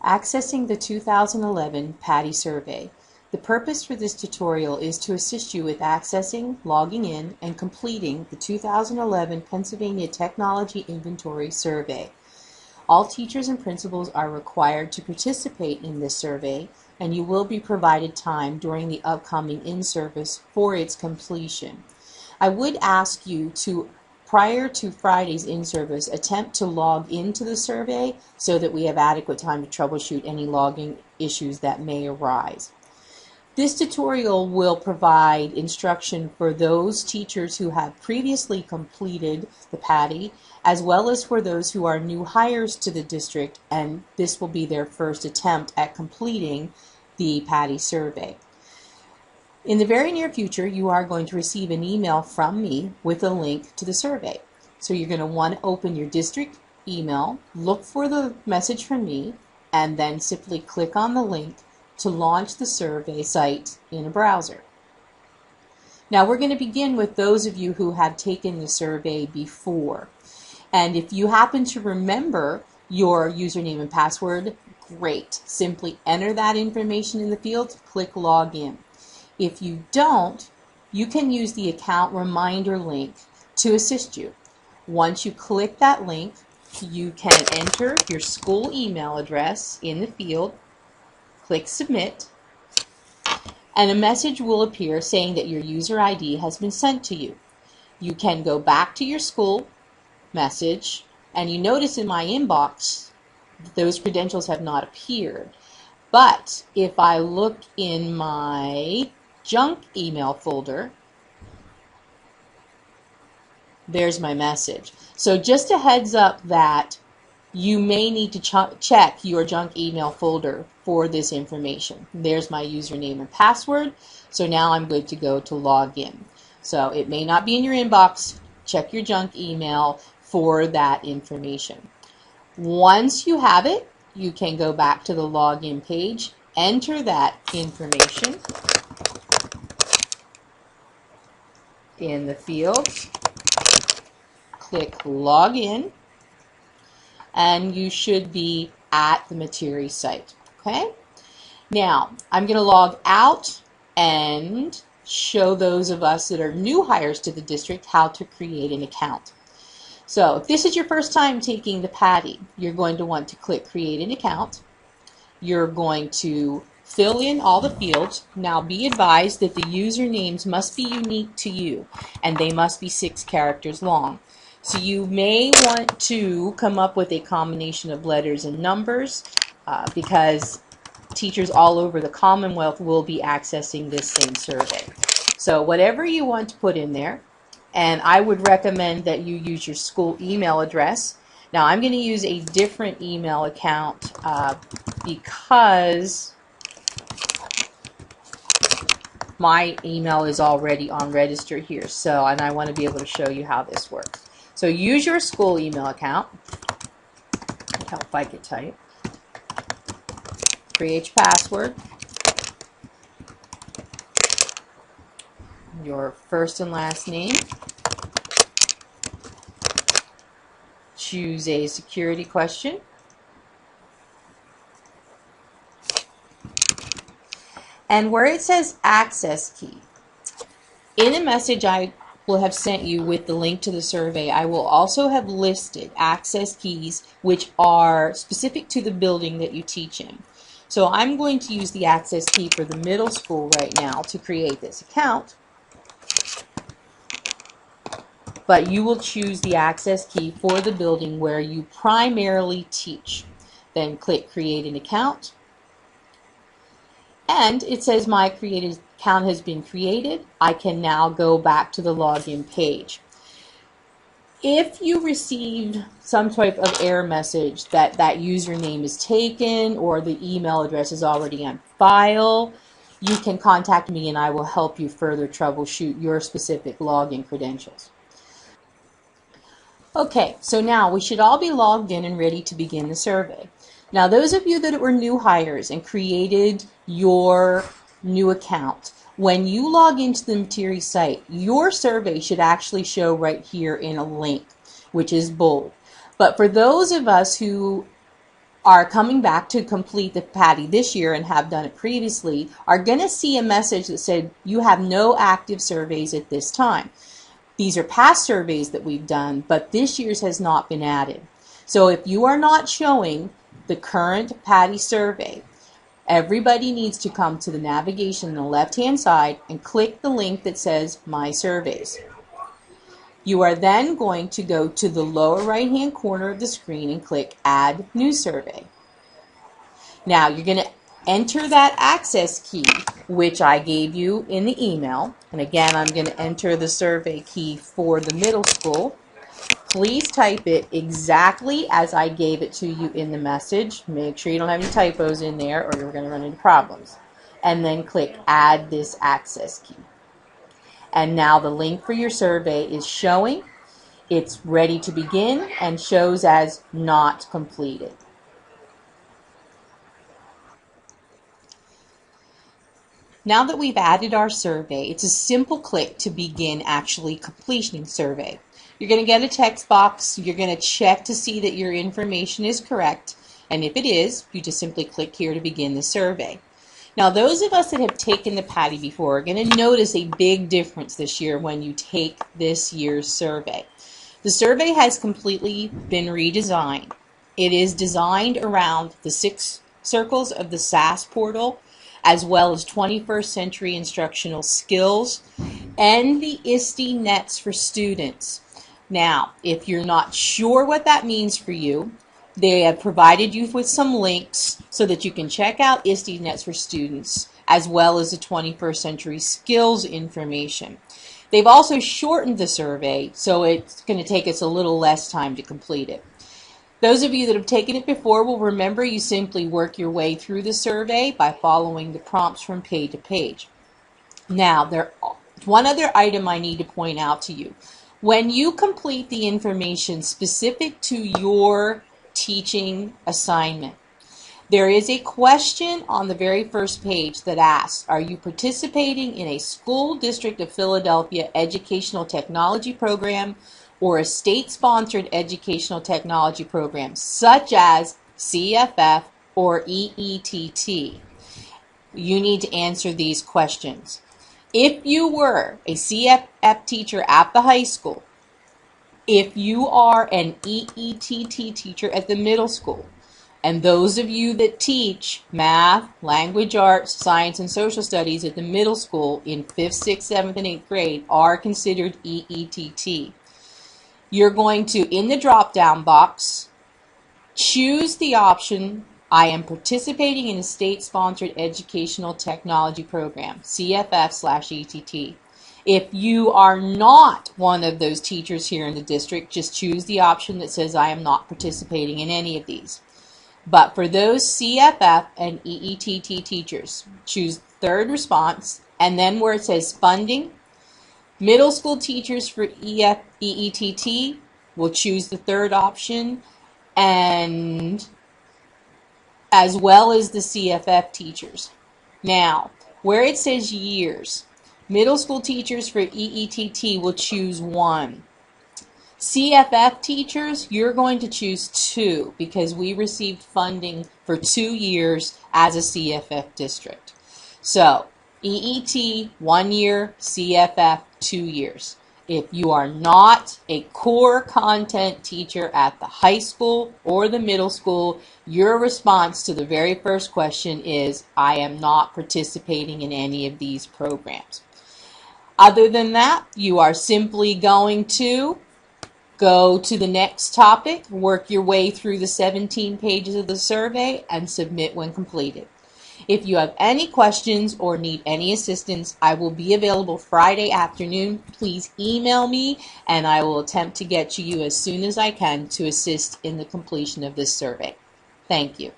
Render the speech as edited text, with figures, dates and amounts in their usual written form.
Accessing the 2011 Pati survey. The purpose for this tutorial is to assist you with accessing, logging in, and completing the 2011 Pennsylvania Technology Inventory Survey. All teachers and principals are required to participate in this survey, and you will be provided time during the upcoming in-service for its completion. I would ask you to, prior to Friday's in-service, attempt to log into the survey so that we have adequate time to troubleshoot any logging issues that may arise. This tutorial will provide instruction for those teachers who have previously completed the Pati, as well as for those who are new hires to the district, and this will be their first attempt at completing the Pati survey. In the very near future, you are going to receive an email from me with a link to the survey. So you're going to want to open your district email, look for the message from me, and then simply click on the link to launch the survey site in a browser. Now we're going to begin with those of you who have taken the survey before. And if you happen to remember your username and password, great. Simply enter that information in the field, click login. If you don't, you can use the account reminder link to assist you. Once you click that link, you can enter your school email address in the field, click submit, and a message will appear saying that your user ID has been sent to you. You can go back to your school message, and you notice in my inbox those credentials have not appeared. But if I look in my junk email folder, there's my message. So just a heads up that you may need to check your junk email folder for this information. There's my username and password. So now I'm good to go to log in. So it may not be in your inbox. Check your junk email for that information. Once you have it, you can go back to the login page, enter that information in the field, click login, and you should be at the Materi site. Okay? Now, I'm going to log out and show those of us that are new hires to the district how to create an account. So, if this is your first time taking the Pati, you're going to want to click create an account. You're going to fill in all the fields. Now be advised that the usernames must be unique to you, and they must be 6 characters long. So you may want to come up with a combination of letters and numbers because teachers all over the Commonwealth will be accessing this same survey. So whatever you want to put in there, and I would recommend that you use your school email address. Now I'm going to use a different email account because my email is already on register here, and I want to be able to show you how this works. So use your school email account. Help if I could type. Create your password. Your first and last name. Choose a security question. And where it says access key, in a message I will have sent you with the link to the survey, I will also have listed access keys which are specific to the building that you teach in. So I'm going to use the access key for the middle school right now to create this account. But you will choose the access key for the building where you primarily teach. Then click create an account. And it says my created account has been created. I can now go back to the login page. If you received some type of error message that username is taken or the email address is already on file, you can contact me and I will help you further troubleshoot your specific login credentials. Okay, so now we should all be logged in and ready to begin the survey. Now those of you that were new hires and created your new account, when you log into the Materi site, your survey should actually show right here in a link, which is bold. But for those of us who are coming back to complete the Pati this year and have done it previously are going to see a message that said you have no active surveys at this time. These are past surveys that we've done, but this year's has not been added. So if you are not showing the current Pati survey, everybody needs to come to the navigation on the left-hand side and click the link that says My Surveys. You are then going to go to the lower right-hand corner of the screen and click Add New Survey. Now you're going to enter that access key, which I gave you in the email. And again, I'm going to enter the survey key for the middle school. Please type it exactly as I gave it to you in the message. Make sure you don't have any typos in there or you're going to run into problems. And then click Add this access key. And now the link for your survey is showing. It's ready to begin and shows as not completed. Now that we've added our survey, it's a simple click to begin actually completing the survey. You're going to get a text box. You're going to check to see that your information is correct. And if it is, you just simply click here to begin the survey. Now, those of us that have taken the Pati before are going to notice a big difference this year when you take this year's survey. The survey has completely been redesigned. It is designed around the 6 circles of the SAS portal, as well as 21st century instructional skills and the ISTE nets for students. Now, if you're not sure what that means for you, they have provided you with some links so that you can check out ISTE Nets for Students as well as the 21st Century Skills information. They've also shortened the survey, so it's going to take us a little less time to complete it. Those of you that have taken it before will remember you simply work your way through the survey by following the prompts from page to page. Now, one other item I need to point out to you. When you complete the information specific to your teaching assignment, there is a question on the very first page that asks, are you participating in a school district of Philadelphia educational technology program or a state-sponsored educational technology program such as CFF or EETT? You need to answer these questions. If you were a CFF teacher at the high school, if you are an EETT teacher at the middle school, and those of you that teach math, language arts, science, and social studies at the middle school in 5th, 6th, 7th, and 8th grade are considered EETT. You're going to, in the drop-down box, choose the option, I am participating in a state-sponsored educational technology program, CFF/ETT. If you are not one of those teachers here in the district, just choose the option that says I am not participating in any of these. But for those CFF and EETT teachers, choose third response, and then where it says funding, middle school teachers for EETT will choose the third option, and as well as the CFF teachers. Now, where it says years, middle school teachers for EETT will choose 1. CFF teachers, you're going to choose 2 because we received funding for 2 years as a CFF district. So, EET, 1 year, CFF, 2 years. If you are not a core content teacher at the high school or the middle school, your response to the very first question is, I am not participating in any of these programs. Other than that, you are simply going to go to the next topic, work your way through the 17 pages of the survey, and submit when completed. If you have any questions or need any assistance, I will be available Friday afternoon. Please email me, and I will attempt to get to you as soon as I can to assist in the completion of this survey. Thank you.